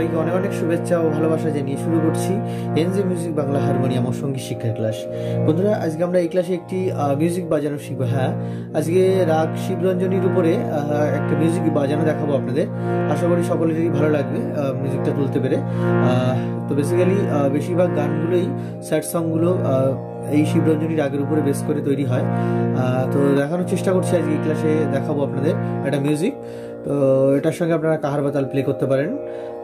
সবাইকে অনেক অনেক শুভেচ্ছা ও ভালোবাসা জানিয়ে শুরু করছি এনজে মিউজিক বাংলা হারমোনিয়াম ও সঙ্গীত শিক্ষার ক্লাস। বন্ধুরা, আজকে আমরা এই ক্লাসে একটি মিউজিক বাজানো শিখবো। হ্যাঁ, আজকে রাগ শিবরঞ্জনীর উপরে একটা মিউজিক বাজানো দেখাবো আপনাদের। আশা করি সকলেরই ভালো লাগবে মিউজিকটা তুলতে পেরে। তো বেসিক্যালি বেশিরভাগ গানগুলোই স্যাড সংগুলো এই শিবরঞ্জনী রাগের উপরে বেস করে তৈরি হয়। তো দেখানোর চেষ্টা করছি আজকে এই ক্লাসে দেখাবো আপনাদের একটা মিউজিক। তো এটার সঙ্গে আপনারা কাহার বাতাল প্লে করতে পারেন।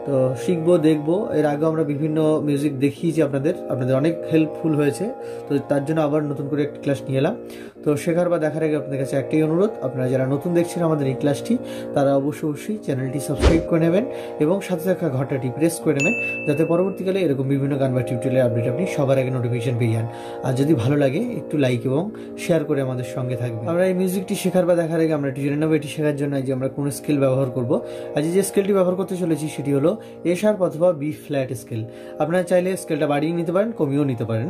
তো শিখবো, দেখবো। এর আগেও আমরা বিভিন্ন মিউজিক দেখিয়েছি আপনাদের অনেক হেল্পফুল হয়েছে। তো তার জন্য আবার নতুন করে একটি ক্লাস নিয়ে এলাম। তো শেখার বা দেখার আগে আপনাদের কাছে একটাই অনুরোধ, আপনারা যারা নতুন দেখছেন আমাদের এই ক্লাসটি, তারা অবশ্যই চ্যানেলটি সাবস্ক্রাইব করে নেবেন এবং সাথে থাকা ঘন্টাটি প্রেস করে নেবেন, যাতে পরবর্তীকালে এরকম বিভিন্ন গান বা টিউটোরিয়াল আপডেট আপনি সবার আগে নোটিফিকেশন পেয়ে যান। আর যদি ভালো লাগে একটু লাইক এবং শেয়ার করে আমাদের সঙ্গে থাকবেন। আমরা এই মিউজিকটি শেখার বা দেখার আগে আমরা একটু জেনে নেবো এটি শেখার জন্য যে আমরা কোন স্কেল ব্যবহার করব। আজ যে স্কেলটি ব্যবহার করতে চলেছি সেটি হলো এ শার্প অথবা বি ফ্ল্যাট স্কেল। আপনারা চাইলে স্কেলটা বাড়িয়ে নিতে পারেন, কমিয়েও নিতে পারেন।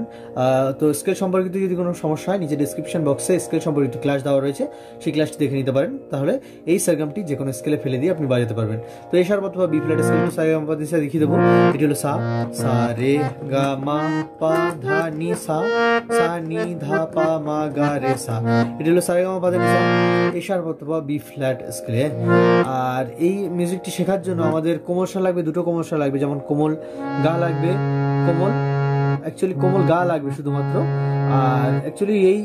তো স্কেল সম্পর্কিত যদি কোনো সমস্যা হয়, নিচে ডিসক্রিপশন বক্সে স্কেল সম্পর্কিত ক্লাস দেওয়া রয়েছে, সেই ক্লাসটি দেখে নিতে পারেন। তাহলে এই সারগামটি যে কোনো স্কেলে ফেলে দিয়ে আপনি বাজাতে পারবেন। তো এ শার্প অথবা বি ফ্ল্যাট স্কেল সারেগামা দিশা দেখিয়ে দেবো। এটি হলো সা, সা রে গা মা পা ধা নি সা, সা নি ধা পা মা গা রে সা। এটি হলো সারেগামা পা ধা নি সা, এ শার্প অথবা বি ফ্ল্যাট স্কেলে। আর এই মিউজিকটি শেখার জন্য আমাদের কোমলসা লাগবে, দুটো কোমলসা লাগবে। যেমন কোমল গা লাগবে, কোমল গা লাগবে শুধুমাত্র। আর অ্যাকচুয়ালি এই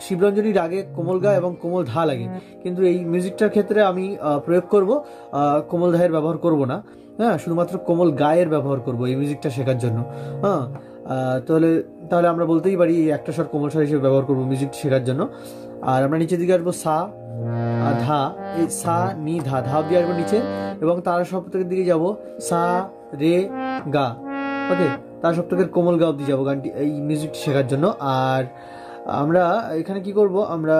শিবরঞ্জনী রাগে কোমল গা এবং কোমল ধা লাগে, কিন্তু এই মিউজিকটার ক্ষেত্রে আমি প্রয়োগ করব কোমল ধায়ের ব্যবহার করব না। হ্যাঁ, শুধুমাত্র কোমল গায়ের ব্যবহার করব এই মিউজিকটা শেখার জন্য। হ্যাঁ, তাহলে আমরা বলতেই পারি একটা স্বর কোমল স্বর হিসেবে ব্যবহার করবো মিউজিকটি শেখার জন্য। আর আমরা নিচের দিকে আসবো সা ধা, এই সা নি ধা, ধা অব্দি আসবো নিচে, এবং তারা সপ্তকের দিকে যাব সা রে গা। ওকে, তার সপ্তকের কোমল গা অব্দি যাবো গানটি এই মিউজিকটি শেখার জন্য। আর আমরা এখানে কি করব, আমরা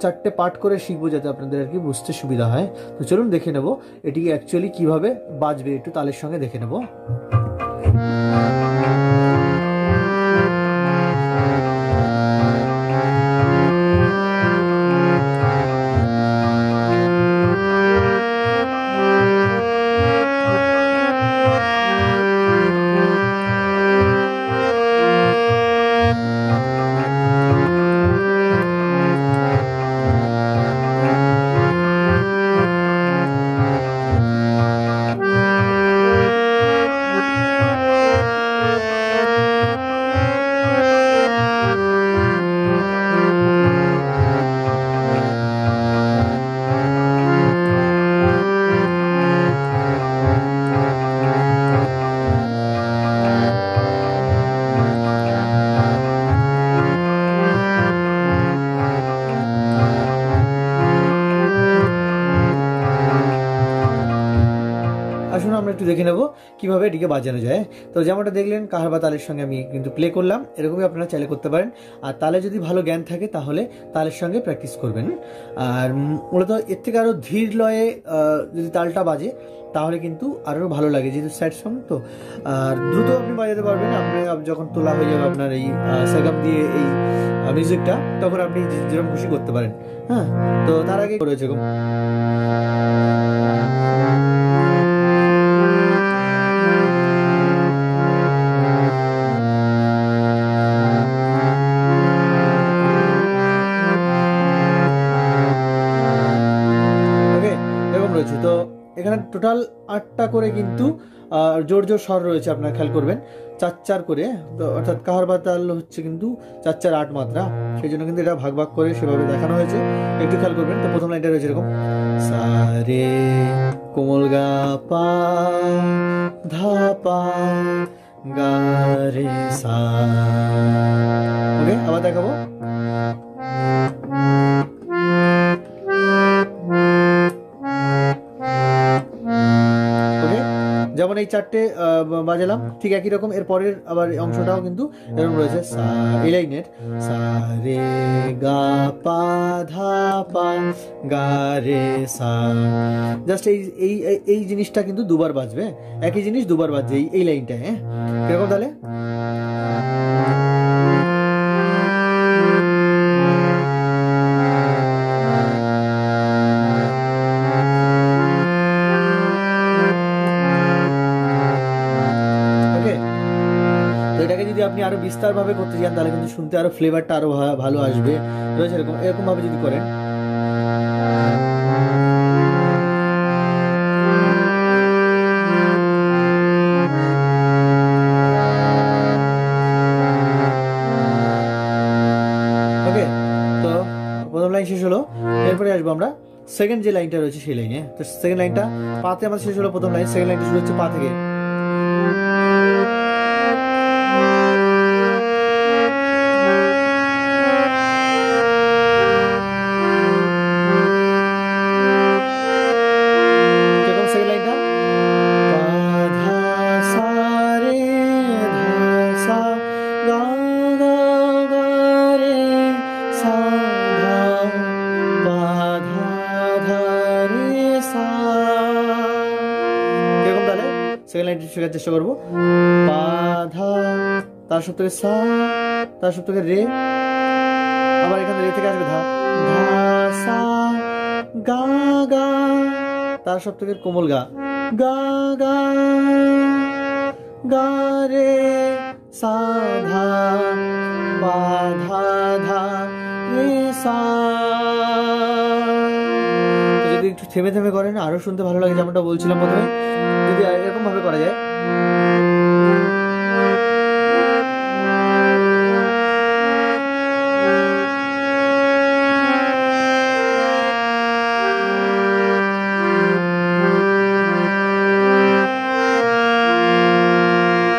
চারটে পার্ট করে শিখবো যাতে আপনাদের আর কি বুঝতে সুবিধা হয়। তো চলুন দেখে নেব এটি অ্যাকচুয়ালি কিভাবে বাজবে, একটু তালের সঙ্গে দেখে নেব। আসুন আমরা একটু দেখে নেব কিভাবে এটিকে বাজানো যায়। তো যেমনটা দেখলেন কাহার বা তালের সঙ্গে আমি কিন্তু প্লে করলাম, এরকমই আপনারা চাইলে করতে পারেন। আর তালে যদি ভালো জ্ঞান থাকে তাহলে তালের সঙ্গে প্র্যাকটিস করবেন। আর মূলত এর থেকে আরও ধীর লয়ে যদি তালটা বাজে তাহলে কিন্তু আরও ভালো লাগে, যেহেতু স্যাড সং। তো আর দ্রুত আপনি বাজাতে পারবেন। আপনি যখন তোলা হয়ে যাবে আপনার এই সারগাম দিয়ে এই মিউজিকটা, তখন আপনি যেরকম খুশি করতে পারেন। হ্যাঁ, তো তার আগে রয়েছে এরকম রয়েছে। তো এখানে টোটাল 8টা করে কিন্তু জোর জোর স্বর রয়েছে, আপনারা খেয়াল করবেন 4-4 করে। তো অর্থাৎ কাহার বা তাল হচ্ছে কিন্তু 4-4-8 মাত্রা, সেই জন্য কিন্তু এটা ভাগ ভাগ করে সেভাবে দেখানো হয়েছে, একটু খেয়াল করবেন। তো প্রথম লাইনটা রয়েছে এরকম সা রে কোমল গা পা ধা পা গা রে সা। ওকে, আবার দেখাবো। যেমন এই চারটে বাজালাম, ঠিক একই রকম এর পরের আবার অংশটাও কিন্তু এরকম রয়েছে। সা, এই লাইনের সা রে গা পা ধা পা গা রে সা। জাস্ট এই জিনিসটা কিন্তু দুবার বাজবে, একই জিনিস দুবার বাজবে এই লাইনটা। হ্যাঁ, কিরকম তাহলে আপনি আরো বিস্তারভাবে করতে চান তাহলে কিন্তু শুনতে আরো ফ্লেভারটা আরো ভালো আসবে। রয়েছে এরকম ভাবে যদি করেন, ওকে। তো প্রথম লাইন শেষ হলো, এরপরে আসবো আমরা সেকেন্ড যে লাইনটা রয়েছে সেই লাইনে। তো সেকেন্ড লাইনটা পাতে আমাদের শেষ হলো প্রথম লাইন, সেকেন্ড লাইনটা শুরু হচ্ছে পা থেকে। সেকেন্ড লাইনটি শেখার চেষ্টা করবো। পা ধা, তার সপ্তকে সা, তার সপ্তকে রে, আবার এখানে রে থেকে আসবে ধা, ধা সা গা গা, তার সপ্তকের কোমল গা, গা গা গা রে সা ধা, পা ধা ধা রে সা। যদি একটু থেমে থেমে করেন আরো শুনতে ভালো লাগে, যেমনটা বলছিলাম প্রথমে। যদি এরকম ভাবে করা যায়,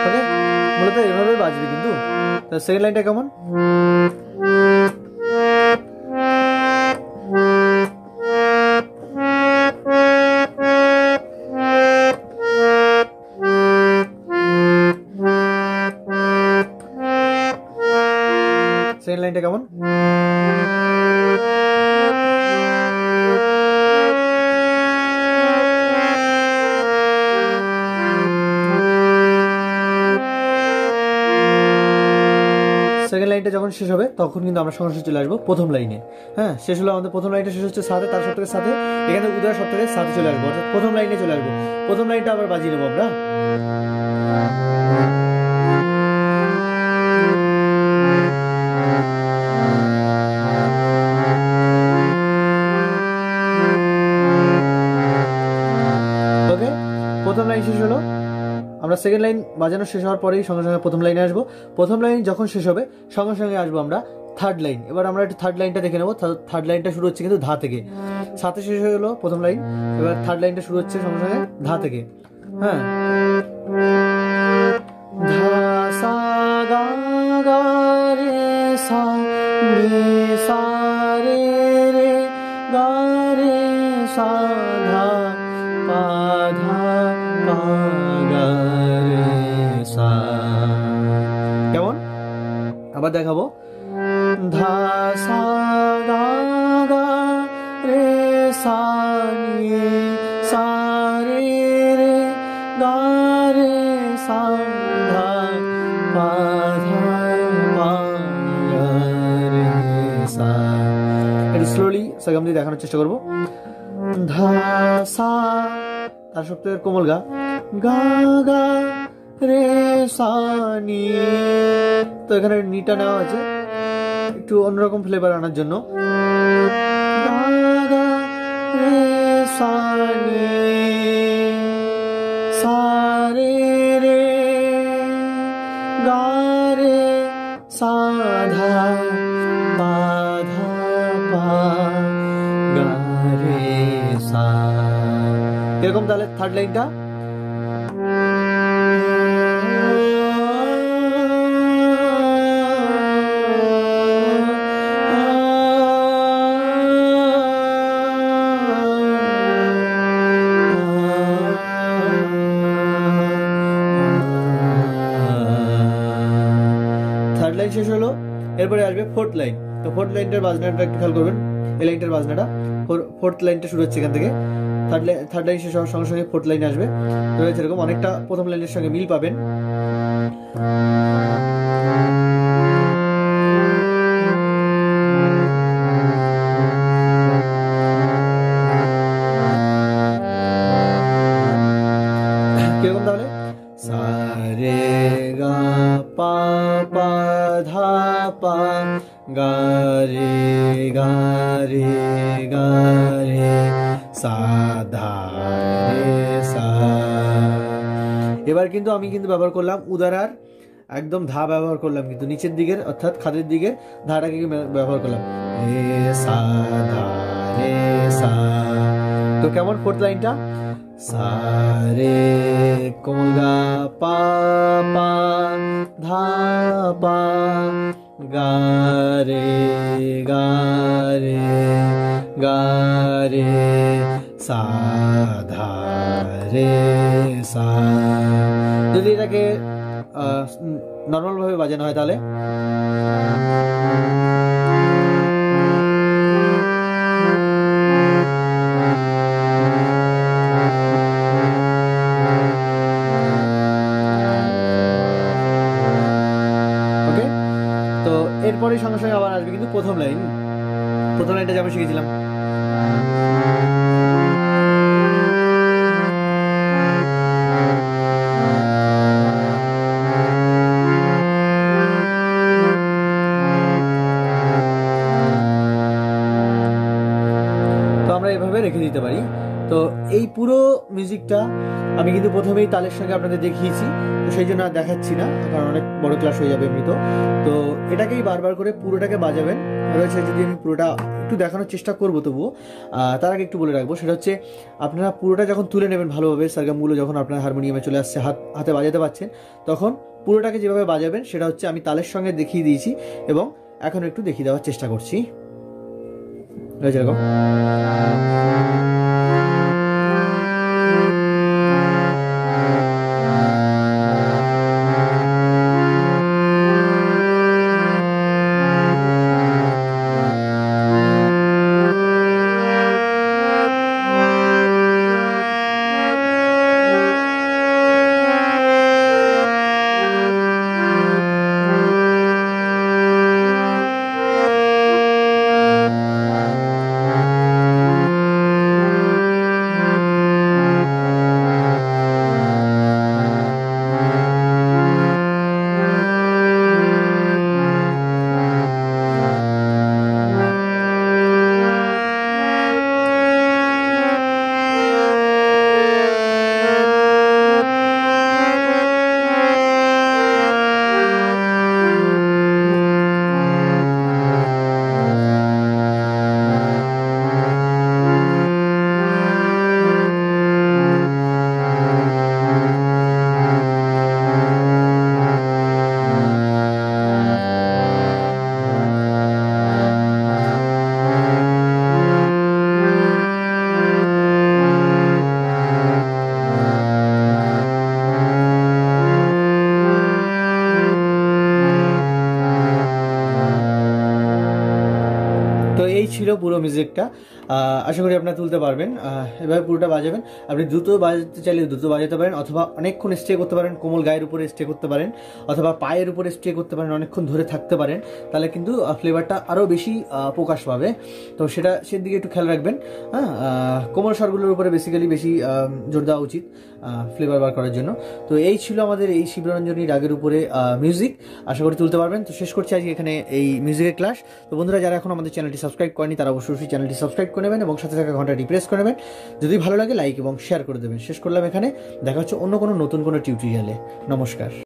ওকে, মূলত এভাবে বাজবে। কিন্তু সেকেন্ড লাইনটা কেমন? সেকেন্ড লাইনটা কেমন? সেকেন্ড লাইনটা যখন শেষ হবে তখন কিন্তু আমরা সরাসরি চলে আসবো প্রথম লাইনে। হ্যাঁ, শেষ হলো আমাদের প্রথম লাইনটা, শেষ হচ্ছে সাথে, তার সপ্তকের সাথে, এখানে উদয় সপ্তকের সাথে চলে আসবো, অর্থাৎ প্রথম লাইনে চলে আসবো। প্রথম লাইনটা আবার বাজিয়ে নেবো আমরা। ওকে, প্রথম লাইন শেষ হলো। আমরা সেকেন্ড লাইন বাজানো শেষ হওয়ার পরেই সঙ্গে সঙ্গে প্রথম লাইনে আসবো। প্রথম লাইন যখন শেষ হবে সঙ্গে সঙ্গে আসবো আমরা থার্ড লাইন। এবার আমরা একটু থার্ড লাইনটা দেখে নেবো। থার্ড লাইনটা শুরু হচ্ছে কিন্তু ধা থেকে, সাথে শেষ হয়ে গেলো প্রথম লাইন। এবার থার্ড লাইনটা শুরু হচ্ছে সঙ্গে সঙ্গে ধা থেকে। হ্যাঁ, ধা সা গা গা রে সা রে সা রে রে গা রে সা ধা পা ধা পা গা রে সা। কেমন? আবার দেখাবো। ধা সা গা গা রে সা নি সা রে রে গা রে সা ধা পা ধা পা গা রে সা। একটু স্লোলি সেকেন্ড দিয়ে দেখানোর চেষ্টা করবো। ধা সা, তার সপ্তকের কোমল গা, গা গা রে সা নি। তো এখানে নিটা নেওয়া আছে একটু অন্যরকম ফ্লেভার আনার জন্য। গা গা রে সা নি সা রে রে গা রে সা ধা পা ধা পা গা রে সা। এরকম তাহলে থার্ড লাইনটা। থার্ড লাইন শেষ হলো, এরপরে আসবে ফোর্থ লাইন। তো ফোর্থ লাইনটার বাজনাটা একটু খেয়াল করবেন। এই লাইনটার বাজনাটা, ফোর্থ লাইনটা শুরু হচ্ছে এখান থেকে। থার্ড লাইন শেষ হওয়ার সঙ্গে সঙ্গে ফোর্থ লাইন আসবে। রয়েছে এরকম অনেকটা প্রথম লাইনের সঙ্গে মিল পাবেন। কিরকম তাহলে? সা রে গা পা সা ধা রে সা। এবার কিন্তু আমি ব্যবহার করলাম উদারার একদম ধা ব্যবহার করলাম, কিন্তু নিচের দিকের অর্থাৎ খাদের দিকের ধাটাকে ব্যবহার করলাম, রে সা ধা রে সা। তো কেমন ফোর্থ লাইনটা, সা রে কোমল গা পা পা ধা পা গা রে গা রে গা রে সা ধা রে সা। যদি এটাকে নর্মাল ভাবে বাজানো হয় তাহলে ওকে। তো এরপরে সঙ্গে সঙ্গে আবার আসবে কিন্তু প্রথম লাইনটা যেমন শিখেছিলাম, এভাবে রেখে দিতে পারি। তো এই পুরো মিউজিকটা আমি কিন্তু প্রথমেই তালের সঙ্গে আপনাদের দেখিয়েছি, তো সেই জন্য আর দেখাচ্ছি না, কারণ অনেক বড় ক্লাস হয়ে যাবে এমনি। তো এটাকেই বারবার করে পুরোটাকে বাজাবেন। রয়েছে যদি আমি পুরোটা একটু দেখানোর চেষ্টা করবো, তবুও তার আগে একটু বলে রাখবো, সেটা হচ্ছে আপনারা পুরোটা যখন তুলে নেবেন ভালোভাবে, সারগামগুলো যখন আপনার হারমোনিয়ামে চলে আসছে, হাতে বাজাতে পারছেন, তখন পুরোটাকে যেভাবে বাজাবেন সেটা হচ্ছে আমি তালের সঙ্গে দেখিয়ে দিয়েছি এবং এখন একটু দেখিয়ে দেওয়ার চেষ্টা করছি। যেরকম এই ছিল পুরো মিউজিকটা। আশা করি আপনারা তুলতে পারবেন। এভাবে পুরোটা বাজাবেন। আপনি দ্রুত বাজাতে চাইলে দ্রুত বাজাতে পারেন, অথবা অনেকক্ষণ স্টে করতে পারেন, কোমল গায়ের উপরে স্টে করতে পারেন, অথবা পায়ের উপরে স্টে করতে পারেন, অনেকক্ষণ ধরে থাকতে পারেন, তাহলে কিন্তু ফ্লেভারটা আরও বেশি প্রকাশ পাবে। তো সেদিকে একটু খেয়াল রাখবেন। হ্যাঁ, কোমল স্বরগুলোর উপরে বেশি জোর দেওয়া উচিত ফ্লেভার বার করার জন্য। তো এই ছিল আমাদের এই শিবরঞ্জনী রাগের উপরে মিউজিক। আশা করি তুলতে পারবেন। তো শেষ করছি আজকে এখানে এই মিউজিকের ক্লাস। তো বন্ধুরা, যারা এখন আমাদের চ্যানেলটি সাবস্ক্রাইব করেনি তারা অবশ্যই চ্যানেলটি সাবস্ক্রাইব করে নেবেন এবং সাথে থাকা ঘন্টাটি প্রেস করে নেবেন। যদি ভালো লাগে লাইক এবং শেয়ার করে দেবেন। শেষ করলাম এখানে। দেখা হচ্ছে অন্য কোনো নতুন কোনো টিউটোরিয়ালে। নমস্কার।